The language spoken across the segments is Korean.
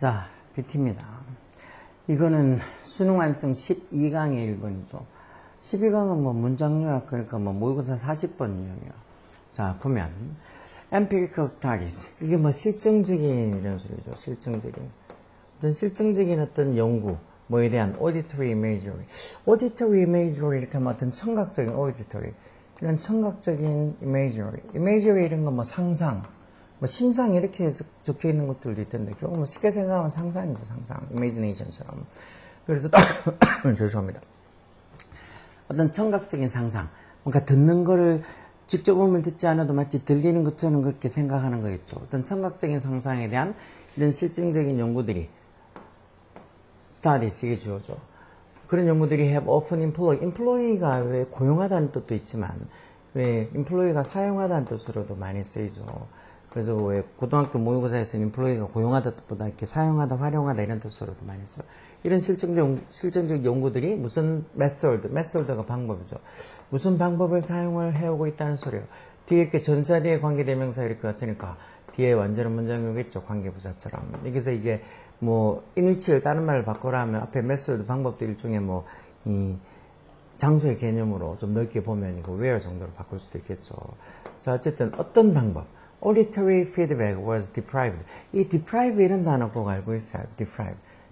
자, BT입니다. 이거는 수능 완성 12강의 1번이죠. 12강은 뭐 문장 요약, 그러니까 뭐 모의고사 40번 유형이요. 자, 보면 empirical studies. 이게 뭐 실증적인 이런 소리죠. 실증적인 어떤 연구, 뭐에 대한 auditory imagery. auditory imagery 이렇게 하면 어떤 청각적인 auditory. 이런 청각적인 imagery 이런 거 뭐 상상, 뭐 심상 이렇게 해서 적혀 있는 것들도 있던데, 결국 뭐 쉽게 생각하면 상상이죠, 상상. imagination처럼. 그래서 죄송합니다. 어떤 청각적인 상상. 그러니까 듣는 거를 직접 음을 듣지 않아도 마치 들리는 것처럼 그렇게 생각하는 거겠죠. 어떤 청각적인 상상에 대한 이런 실증적인 연구들이 studies, 이게 주어져. 그런 연구들이 have often employ가 왜 고용하다는 뜻도 있지만, 왜 employ가 사용하다는 뜻으로도 많이 쓰이죠. 그래서 왜 고등학교 모의고사에서는 employ가 고용하다 뜻보다 이렇게 사용하다, 활용하다 이런 뜻으로도 많이 써요. 이런 실증적 연구들이 무슨 method가 방법이죠. 무슨 방법을 사용을 해오고 있다는 소리예요. 뒤에 이렇게 전사 뒤에 관계대명사 이렇게 왔으니까 뒤에 완전한 문장이 오겠죠. 관계부사처럼. 그래서 이게 뭐 인위치를 다른 말을 바꾸라 하면 앞에 method 방법도 일종의 뭐 이 장소의 개념으로 좀 넓게 보면 이거 where 정도로 바꿀 수도 있겠죠. 자, 어쨌든 어떤 방법. auditory feedback was deprived. 이 deprive 이런 단어 꼭 알고 있어요.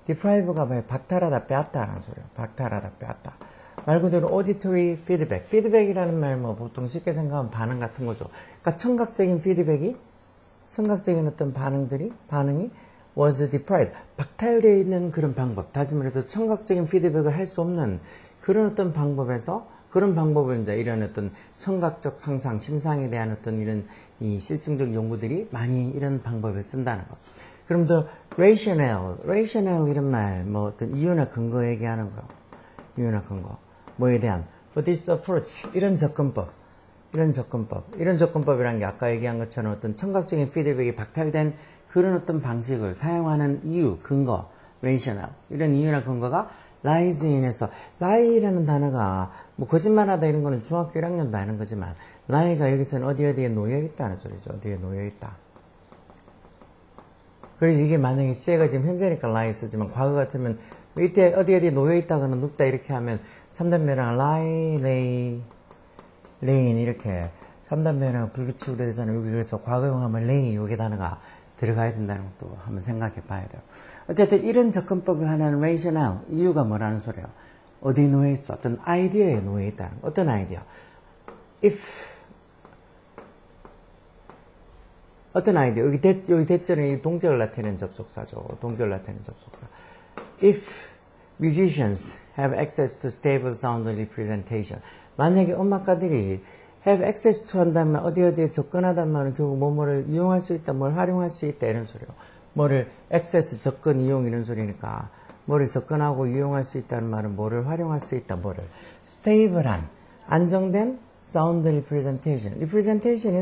deprive가 뭐예요? 박탈하다, 빼앗다라는 소리예요. 박탈하다, 빼앗다. 말 그대로 auditory feedback. feedback이라는 말 뭐 보통 쉽게 생각하면 반응 같은 거죠. 그러니까 청각적인 청각적인 어떤 반응이 was deprived. 박탈되어 있는 그런 방법. 다시 말해서 청각적인 피드백을 할 수 없는 그런 어떤 그런 방법을 이제 이런 어떤 청각적 상상, 심상에 대한 어떤 이런 이 실증적 연구들이 많이 이런 방법을 쓴다는 거. 그럼 더 rational 이런 말, 뭐 어떤 이유나 근거 얘기하는 거. 이유나 근거. 뭐에 대한 for this approach, 이런 접근법이라는 게 아까 얘기한 것처럼 어떤 청각적인 피드백이 박탈된 그런 어떤 방식을 사용하는 이유, 근거, rational. 이런 이유나 근거가 lies in에서, lie라는 단어가 뭐 거짓말하다 이런 거는 중학교 1학년도 아는 거지만, lie가 여기서는 어디에 놓여있다는 소리죠. 어디에 놓여있다. 그래서 이게 만약에 시제가 지금 현재니까 lie 쓰지만 과거 같으면 이때 어디에 놓여있다거나 눕다 이렇게 하면 3단매랑 lie, lay, lay인 이렇게 3단매랑 불규칙으로 되잖아요. 여기 그래서 과거용 하면 lay 여기 단어가 들어가야 된다는 것도 한번 생각해 봐야 돼요. 어쨌든 이런 접근법을 하는 rational, 이유가 뭐라는 소리예요. 어디에 놓여있어? 어떤 아이디어에 놓여있다는 거. 어떤 아이디어? 어떤 아이디어? 여기 대절은 동격을 나타내는 접속사죠. If musicians have access to stable sound representation. 만약에 음악가들이 have access to 한다면 어디에 접근하다면 결국 뭐를 이용할 수 있다, 뭘 활용할 수 있다 이런 소리예요. 뭐를 access, 접근, 이용 이런 소리니까 뭐를 접근하고 이용할 수 있다는 말은 뭐를 활용할 수 있다, 뭐를 stable한, 안정된 sound representation 이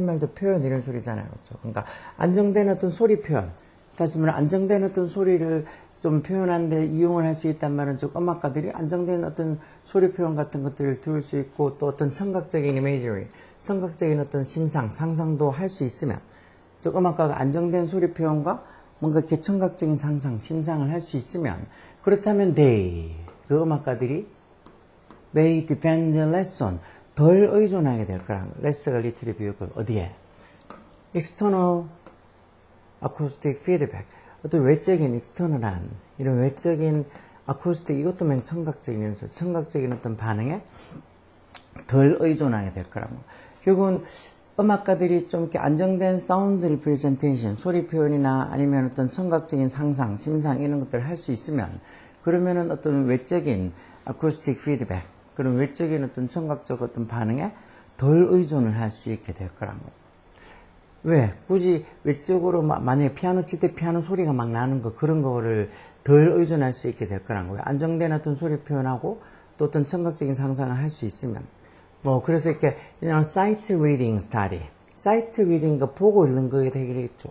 말도 표현 이런 소리잖아요. 그렇죠? 그러니까 안정된 어떤 소리 표현, 다시 말하면 안정된 어떤 소리를 좀 표현하는데 이용을 할 수 있단 말은 즉 음악가들이 안정된 어떤 소리 표현 같은 것들을 들을 수 있고 또 어떤 청각적인 imagery, 청각적인 어떤 상상도 할 수 있으면 즉 음악가가 안정된 소리 표현과 뭔가 이렇게 청각적인 심상을 할 수 있으면 그렇다면 그 음악가들이 may depend less on, 덜 의존하게 될 거라는 거예요. less가 little의 비유가 어디에? external acoustic feedback. 어떤 외적인 external한 이런 외적인 acoustic 이것도 맨 청각적인 연소, 청각적인 어떤 반응에 덜 의존하게 될 거라고. 결국은 음악가들이 좀 이렇게 안정된 사운드 리프레젠테이션, 소리 표현이나 아니면 어떤 청각적인 상상, 심상 이런 것들을 할 수 있으면 그러면은 어떤 외적인 acoustic feedback, 그런 외적인 어떤 청각적 어떤 반응에 덜 의존을 할 수 있게 될 거라고. 왜? 굳이 외적으로 만약에 피아노 칠 때 피아노 소리가 막 나는 거 그런 거를 덜 의존할 수 있게 될 거라는 거예요. 안정된 어떤 소리 표현하고 또 어떤 청각적인 상상을 할 수 있으면 뭐 그래서 이렇게 sight reading study, sight reading 거 보고 읽는 거에 되겠죠.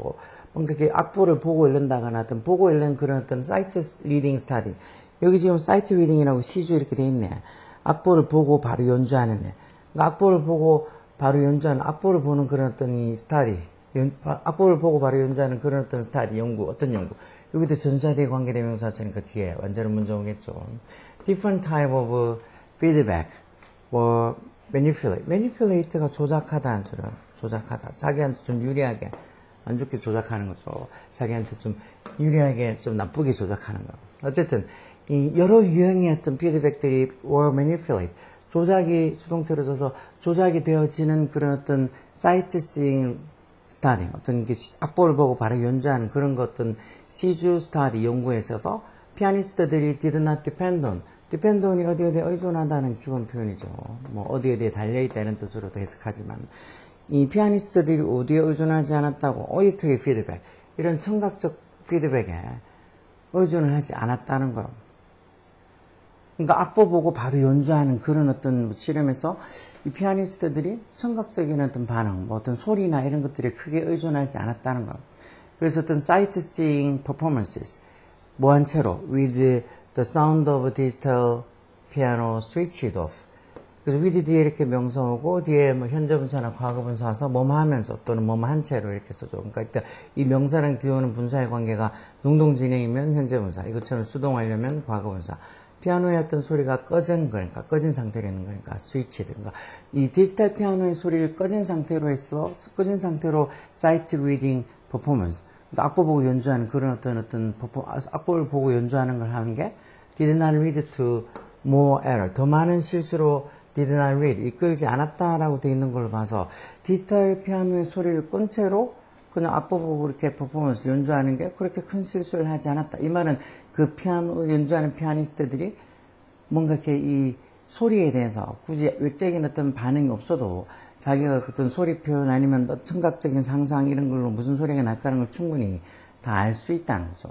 뭔가 이렇게 악보를 보고 읽는다거나 어떤 보고 읽는 그런 어떤 sight reading study. 여기 지금 sight reading이라고 시주 이렇게 돼 있네. 악보를 보고 바로 연주하는 애. 그러니까 악보를 보고 바로 연주하는, 악보를 보는 그런 어떤 이 스타디, 악보를 보고 바로 연주하는 그런 어떤 스타디, 연구, 어떤 연구. 여기도 전사대 관계대명사 쓰니까 뒤에 완전한 문제 오겠죠. different type of feedback or manipulate가 조작하다는 소리야. 조작하다. 자기한테 좀 유리하게 안 좋게 조작하는 거죠. 자기한테 좀 유리하게 좀 나쁘게 조작하는 거. 어쨌든 이 여러 유형의 어떤 피드백들이 or manipulate 조작이 수동태로 져서 조작이 되어지는 그런 어떤 sightseeing study 어떤 악보를 보고 바로 연주하는 그런 것 어떤 시주 스타디 연구에 있어서 피아니스트들이 did not depend on이 어디에 의존하다는 기본 표현이죠. 뭐 어디에 달려있다 이런 뜻으로도 해석하지만 이 피아니스트들이 어디에 의존하지 않았다고 auditory feedback 이런 청각적 피드백에 의존을 하지 않았다는 거예요. 그러니까 악보 보고 바로 연주하는 그런 어떤 실험에서 이 피아니스트들이 청각적인 어떤 반응, 뭐 어떤 소리나 이런 것들에 크게 의존하지 않았다는 거예요. 그래서 어떤 sightseeing performances, 뭐한 채로 with the sound of digital piano switched off. 그래서 with 뒤에 이렇게 명사 오고 뒤에 뭐 현재분사나 과거분사 와서 뭐뭐 하면서 또는 뭐뭐 한 채로 이렇게 써줘. 그러니까 일단 이 명사랑 뒤에 오는 분사의 관계가 능동진행이면 현재분사, 이것처럼 수동하려면 과거분사. 피아노의 어떤 소리가 꺼진 거니까, 꺼진 상태로 있는 거니까, 스위치든가. 이 디지털 피아노의 소리를 꺼진 상태로 해서, 꺼진 상태로 사이트 리딩 퍼포먼스. 그러니까 악보 보고 연주하는 그런 어떤 악보를 보고 연주하는 걸 하는 게, did not lead to more error. 더 많은 실수로 did not lead, 이끌지 않았다라고 되어 있는 걸 봐서, 디지털 피아노의 소리를 끈 채로 그냥 악보 보고 이렇게 퍼포먼스 연주하는 게 그렇게 큰 실수를 하지 않았다. 이 말은 그 피아노 연주하는 피아니스트들이 뭔가 이렇게 이 소리에 대해서 굳이 외적인 어떤 반응이 없어도 자기가 어떤 소리 표현 아니면 청각적인 상상 이런 걸로 무슨 소리가 날까라는 걸 충분히 다 알 수 있다는 거죠.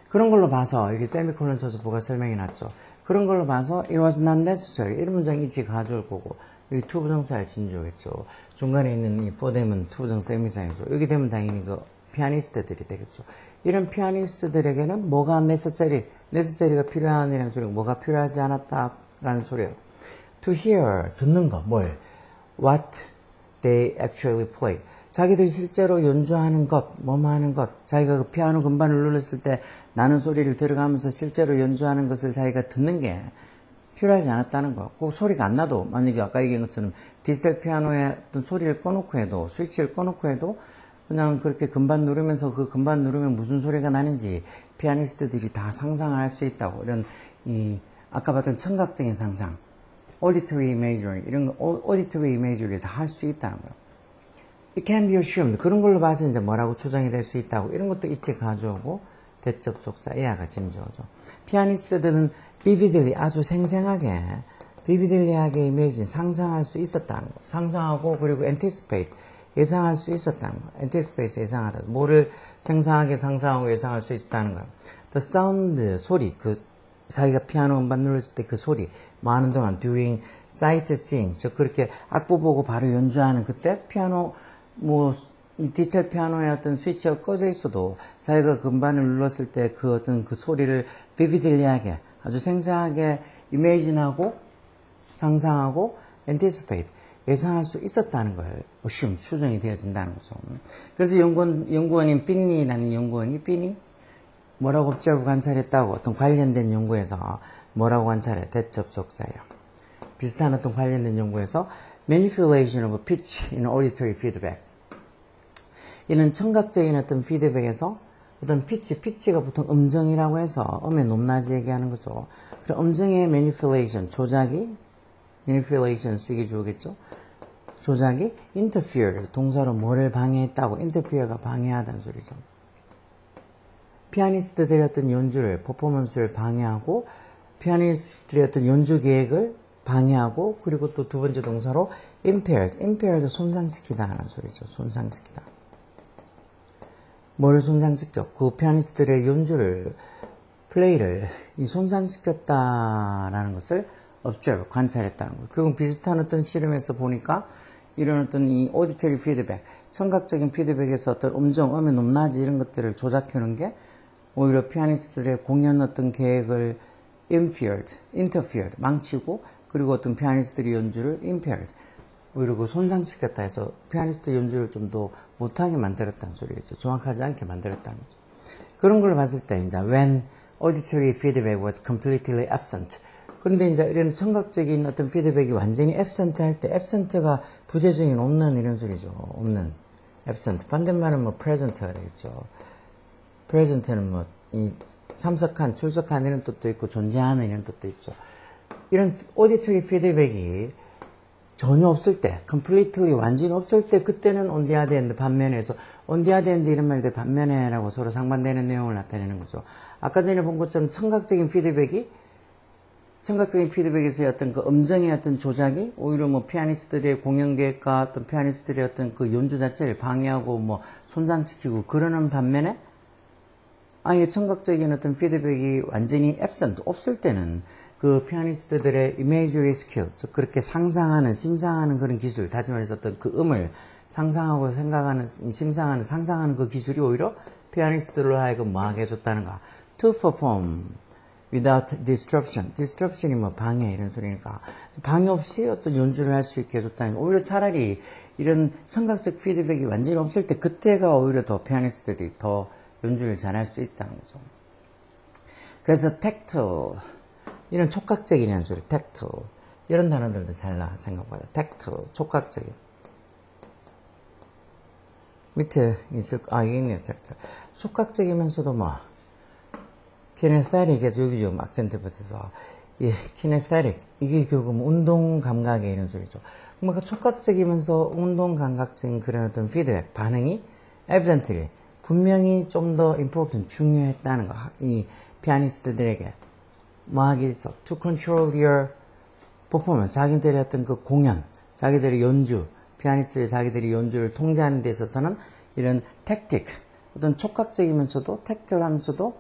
그런 걸로 봐서 여기 세미콜론 쳐서 뭐가 설명이 났죠. 그런 걸로 봐서 it was not necessary. 이런 문장이 있지 가져올 거고 여기 투부정사의 진주겠죠. 중간에 있는 이 for them은 투부정사 의미사이죠. 여기 되면 당연히 그 피아니스트들이 되겠죠. 이런 피아니스트들에게는 뭐가 necessary가 필요한이라는 소리고 뭐가 필요하지 않았다라는 소리예요. To hear, 듣는 거, 뭘? What they actually play. 자기들이 실제로 연주하는 것, 뭐뭐 하는 것, 자기가 그 피아노 건반을 눌렀을 때 나는 소리를 들어가면서 실제로 연주하는 것을 자기가 듣는 게 필요하지 않았다는 거. 그 소리가 안 나도, 만약에 아까 얘기한 것처럼 디지털 피아노에 어떤 소리를 꺼놓고 해도, 스위치를 꺼놓고 해도 그냥 그렇게 건반 누르면서 그 건반 누르면 무슨 소리가 나는지 피아니스트들이 다 상상을 할 수 있다고. 이런, 아까 봤던 청각적인 상상, auditory imagery, 이런 거, auditory imagery를 다 할 수 있다는 거예요. It can be assumed. 그런 걸로 봐서 이제 뭐라고 추정이 될 수 있다고. 이런 것도 이치 가져오고, 대접속사, 에아가 짐져오죠. 피아니스트들은 vividly, 아주 생생하게, vividly하게 이미지, 상상할 수 있었다는 거. 상상하고, 그리고 anticipate, 예상할 수 있었다는 거. anticipate, 예상하다. 뭐를 생생하게 상상하고 예상할 수 있었다는 거예요. The sound, 소리, 자기가 피아노 음반 눌렀을 때 그 소리, 뭐 하는 동안, during sightseeing, 그렇게 악보 보고 바로 연주하는 그때 피아노, 이 디지털 피아노의 어떤 스위치가 꺼져 있어도 자기가 건반을 눌렀을 때 그 어떤 그 소리를 vividly하게, 아주 생생하게 imagine하고, 상상하고, anticipate, 예상할 수 있었다는 걸 assume, 추정이 되어진다는 거죠. 그래서 연구원인 핀니라는 연구원이 핀이 뭐라고 observe 관찰했다고 어떤 관련된 연구에서 뭐라고 관찰해? 대접속사예요. 비슷한 어떤 관련된 연구에서 manipulation of pitch in auditory feedback. 이는 청각적인 어떤 피드백에서 어떤 피치가 보통 음정이라고 해서 음의 높낮이 얘기하는 거죠. 그럼 음정의 manipulation, 조작이 manipulation 쓰기 좋겠죠. 조작이 interfere, 동사로 뭐를 방해했다고, interfere가 방해하다는 소리죠. 피아니스트들의 어떤 연주를, 퍼포먼스를 방해하고, 피아니스트들의 어떤 연주 계획을 방해하고, 그리고 또 두 번째 동사로 impaired, 손상시키다 하는 소리죠. 손상시키다. 뭐를 손상시켜? 그 피아니스트들의 연주를, 플레이를 손상시켰다라는 것을 observe, 관찰했다는 거예요. 그건 비슷한 어떤 실험에서 보니까 이런 어떤 이 auditory feedback, 청각적인 피드백에서 어떤 음의 높낮이 이런 것들을 조작하는 게 오히려 피아니스트들의 공연 어떤 계획을 interfered, 망치고 그리고 어떤 피아니스트들의 연주를 impaired, 오히려 그 손상시켰다 해서 피아니스트 연주를 좀 더 못하게 만들었다는 소리겠죠. 정확하지 않게 만들었다는 거죠. 그런 걸 봤을 때 이제 when auditory feedback was completely absent. 그런데 이제 이런 청각적인 어떤 피드백이 완전히 absent 할 때 absent가 부재중인 없는 이런 소리죠. 없는 absent. 반대말은 뭐 present가 되겠죠. present는 뭐 이 참석한, 출석한 이런 뜻도 있고 존재하는 이런 뜻도 있죠. 이런 auditory feedback이 전혀 없을 때, completely 완전히 없을 때 그때는 on the other hand 반면에서 on the other hand 이런 말들 반면에라고 서로 상반되는 내용을 나타내는 거죠. 아까 전에 본 것처럼 청각적인 피드백에서의 어떤 그 음정의 어떤 조작이 오히려 뭐 피아니스트들의 공연 계획과 어떤 피아니스트들의 어떤 그 연주 자체를 방해하고 뭐 손상시키고 그러는 반면에 아예 청각적인 어떤 피드백이 완전히 absent, 없을 때는 그 피아니스트들의 imagery skill, 즉 그렇게 상상하는, 심상하는 그런 기술, 다시 말해서 어떤 그 음을 상상하고 생각하는, 심상하는, 상상하는 그 기술이 오히려 피아니스트로 하여금 뭐하게 해줬다는가. To perform without disruption. disruption이 뭐 방해 이런 소리니까 방해 없이 어떤 연주를 할 수 있게 해줬다는 거. 오히려 차라리 이런 청각적 피드백이 완전히 없을 때 그때가 오히려 더 피아니스트들이 더 연주를 잘할 수 있다는 거죠. 그래서 tactile 이런 촉각적이라는 소리, tactile 이런 단어들도 잘 나와 생각보다. tactile 촉각적인 밑에 있을 이게 있네요. tactile 촉각적이면서도 뭐 kinesthetic에서 여기 좀 악센트 붙여서 예, kinesthetic 이게 결국 운동 감각의 이런 소리죠. 뭔가 촉각적이면서 운동 감각적인 그런 어떤 피드백 반응이 evidently 분명히 좀 더 important 중요했다는 거. 이 피아니스트들에게 뭐 하기 있어? To control your performance. 자기들의 어떤 그 공연, 자기들의 연주, 피아니스트의 자기들이 연주를 통제하는 데 있어서는 이런 tactic, 어떤 촉각적이면서도 tactile하면서도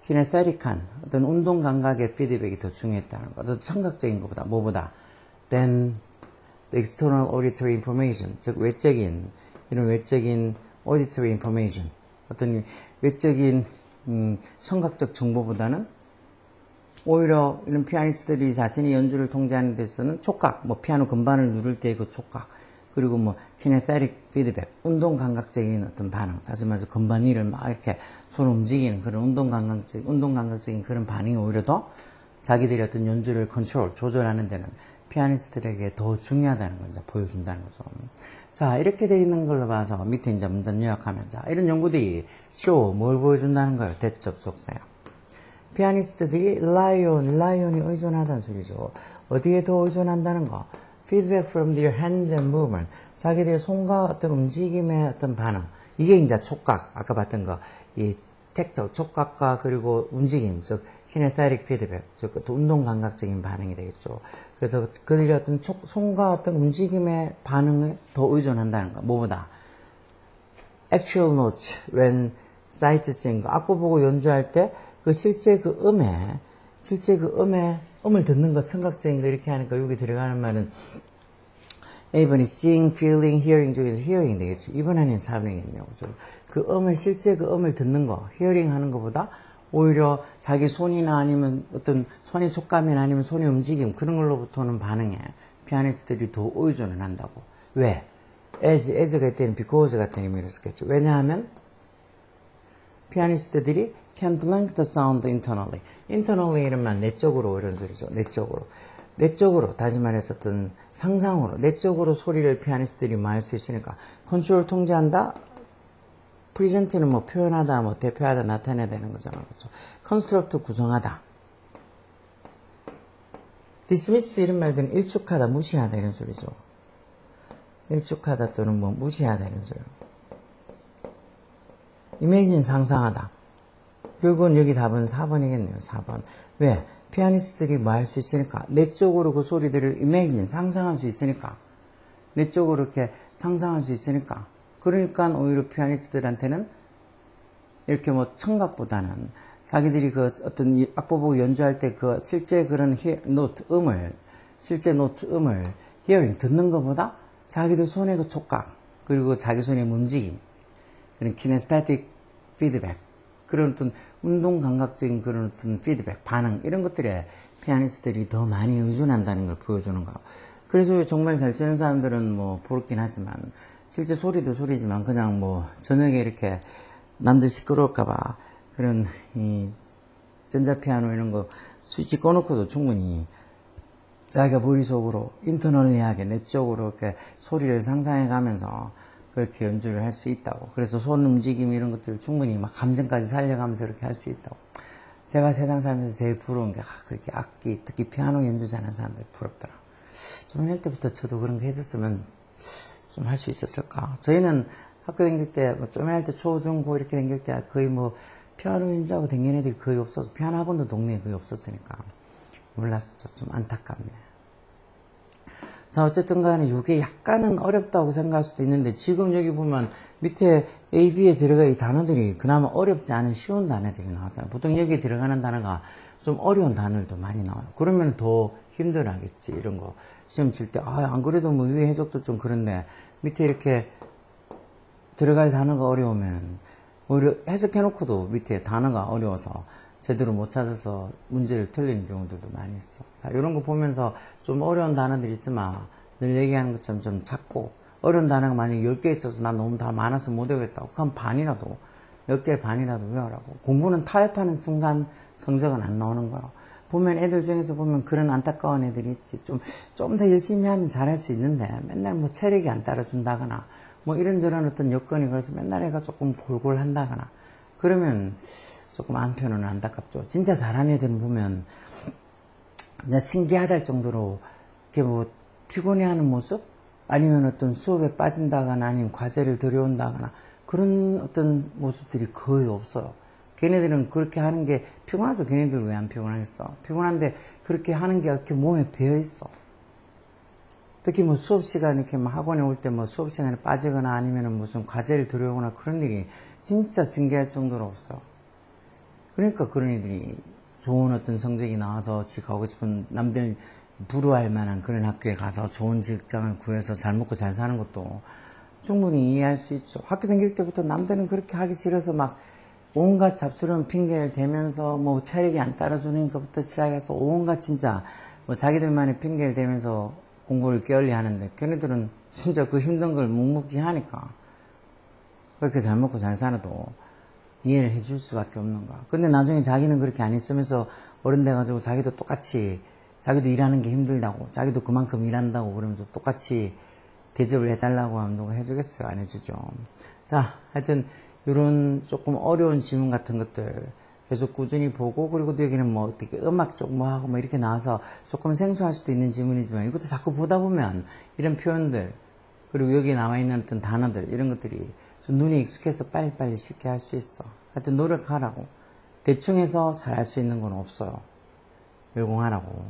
kinesthetic한 어떤 운동 감각의 피드백이 더 중요했다는 거. 어떤 청각적인 것보다 뭐보다 than the external auditory information. 즉 외적인 이런 외적인 auditory information. 어떤 외적인 청각적 정보보다는 오히려 이런 피아니스트들이 자신의 연주를 통제하는 데서는 촉각, 뭐 피아노 건반을 누를 때의 그 촉각, 그리고 뭐 kinesthetic feedback, 운동 감각적인 어떤 반응, 다시 말해서 건반 위를 막 이렇게 손 움직이는 그런 운동 감각적인 그런 반응이 오히려 더 자기들이 어떤 연주를 컨트롤, 조절하는 데는 피아니스트들에게 더 중요하다는 걸 이제 보여준다는 거죠. 자, 이렇게 되어 있는 걸로 봐서 밑에 이제 문단 요약하면, 자, 이런 연구들이 뭘 보여준다는 거예요? 대접 속사요. 피아니스트들이 라이온이 의존하다는 소리죠. 어디에 더 의존한다는 거? Feedback from their hands and movement. 자기들의 손과 어떤 움직임의 어떤 반응. 이게 이제 촉각, 아까 봤던 거, 이 텍터, 촉각과 그리고 움직임, 즉, kinesthetic feedback, 즉, 운동 감각적인 반응이 되겠죠. 그래서 그들이 어떤 손과 어떤 움직임의 반응을 더 의존한다는 거. 뭐보다? Actual note, when sight sing, 악보 보고 연주할 때, 실제 그 음을 듣는 것, 청각적인 거 이렇게 하니까 여기 들어가는 말은 A번이 seeing, feeling, hearing 중에서 hearing 되겠죠. 2번 아니면 4번이겠네요. 실제 그 음을 듣는 거, hearing 하는 것보다 오히려 자기 손이나 아니면 어떤 손의 촉감이나 아니면 손의 움직임 그런 걸로부터는 반응에 피아니스트들이 더 의존을 한다고. 왜? as가 있다는 because 같은 의미로 쓰겠죠. 왜냐하면 피아니스트들이 can blank the sound internally. internally 이런 말 내적으로 이런 소리죠. 내적으로 다시 말해서 어떤 상상으로 내적으로 소리를 피아니스트들이 말 수 있으니까 컨트롤 통제한다. 프리젠트는 뭐 표현하다, 뭐 대표하다, 나타내야 되는 거잖아요. 그렇죠? 컨스트럭트 구성하다. dismiss 이런 말들은 일축하다, 무시하다 이런 소리죠. 일축하다 또는 뭐 무시하다 이런 소리. imagine 상상하다. 결국은 여기 답은 4번이겠네요. 4번. 왜? 피아니스트들이 뭐 할 수 있으니까. 내적으로 그 소리들을 imagine, 상상할 수 있으니까. 내적으로 이렇게 상상할 수 있으니까. 그러니까 오히려 피아니스트들한테는 이렇게 뭐 청각보다는 자기들이 그 어떤 악보 보고 연주할 때 그 실제 그런 실제 노트 음을 hearing, 듣는 것보다 자기들 손의 그 촉각, 그리고 자기 손의 움직임, 그런 kinesthetic feedback, 그런 어떤 운동 감각적인 그런 어떤 피드백, 반응, 이런 것들에 피아니스트들이 더 많이 의존한다는 걸 보여주는 거. 그래서 정말 잘 치는 사람들은 뭐 부럽긴 하지만, 실제 소리도 소리지만 그냥 뭐 저녁에 이렇게 남들 시끄러울까봐 그런 이 전자피아노 이런 거 스위치 꺼놓고도 충분히 자기가 머릿속으로 인터널리하게 내적으로 이렇게 소리를 상상해 가면서 그렇게 연주를 할 수 있다고. 그래서 손 움직임 이런 것들을 충분히 막 감정까지 살려가면서 이렇게 할 수 있다고. 제가 세상 살면서 제일 부러운 게 그렇게 악기, 특히 피아노 연주 잘하는 사람들이 부럽더라. 좀 할 때부터 저도 그런 거 했었으면 좀 할 수 있었을까. 저희는 학교 다닐 때, 좀 할 때 초, 중, 고 이렇게 다닐 때 거의 피아노 연주하고 다니는 애들이 거의 없어서, 피아노 학원도 동네에 거의 없었으니까 몰랐었죠. 좀 안타깝네. 자, 어쨌든 간에 이게 약간은 어렵다고 생각할 수도 있는데, 지금 여기 보면 밑에 A, B에 들어가 이 단어들이 그나마 어렵지 않은 쉬운 단어들이 나왔잖아요. 보통 여기에 들어가는 단어가 좀 어려운 단어들도 많이 나와요. 그러면 더 힘들어 하겠지, 이런 거. 시험 칠 때, 안 그래도 위에 해석도 좀 그런데, 밑에 이렇게 들어갈 단어가 어려우면, 오히려 해석해놓고도 밑에 단어가 어려워서 제대로 못 찾아서 문제를 틀리는 경우들도 많이 있어. 자, 이런 거 보면서 좀 어려운 단어들이 있으면 늘 얘기하는 것처럼 좀 찾고, 어려운 단어가 만약에 10개 있어서 난 너무 다 많아서 못 외우겠다고. 그럼 반이라도, 10개 반이라도 외우라고. 공부는 타협하는 순간 성적은 안 나오는 거야. 보면 애들 중에서 보면 그런 안타까운 애들이 있지. 좀 더 열심히 하면 잘할 수 있는데 맨날 체력이 안 따라준다거나 이런저런 어떤 여건이 그래서 맨날 애가 조금 골골 한다거나 그러면 조금 한편으로는 안타깝죠. 진짜 잘하는 애들은 보면 진짜 신기하다 할 정도로 이렇게 피곤해하는 모습 아니면 어떤 수업에 빠진다거나 아니면 과제를 들여온다거나 그런 어떤 모습들이 거의 없어요. 걔네들은 그렇게 하는 게 피곤하죠. 걔네들 왜 안 피곤하겠어? 피곤한데 그렇게 하는 게 이렇게 몸에 배어있어. 특히 수업 시간 이렇게 학원에 올 때 수업 시간에 빠지거나 아니면 무슨 과제를 들여오거나 그런 일이 진짜 신기할 정도로 없어. 그러니까 그런 애들이 좋은 어떤 성적이 나와서 지 가고 싶은 남들 부러워할 만한 그런 학교에 가서 좋은 직장을 구해서 잘 먹고 잘 사는 것도 충분히 이해할 수 있죠. 학교 다닐 때부터 남들은 그렇게 하기 싫어서 온갖 잡스러운 핑계를 대면서 체력이 안 따라주는 것부터 시작해서 온갖 진짜 자기들만의 핑계를 대면서 공부를 게을리 하는데 걔네들은 진짜 그 힘든 걸 묵묵히 하니까 그렇게 잘 먹고 잘 살아도 이해를 해줄 수밖에 없는 거야. 근데 나중에 자기는 그렇게 안 했으면서 어른 돼가지고 자기도 똑같이 자기도 일하는 게 힘들다고 자기도 그만큼 일한다고 그러면서 똑같이 대접을 해달라고 하면 누가 해주겠어요? 안 해주죠. 자, 하여튼 이런 조금 어려운 질문 같은 것들 계속 꾸준히 보고 그리고 또 여기는 어떻게 음악 쪽 하고 이렇게 나와서 조금 생소할 수도 있는 질문이지만 이것도 자꾸 보다 보면 이런 표현들 그리고 여기 나와 있는 어떤 단어들 이런 것들이 좀 눈에 익숙해서 빨리빨리 쉽게 할 수 있어. 하여튼 노력하라고. 대충 해서 잘할 수 있는 건 없어요. 열공하라고.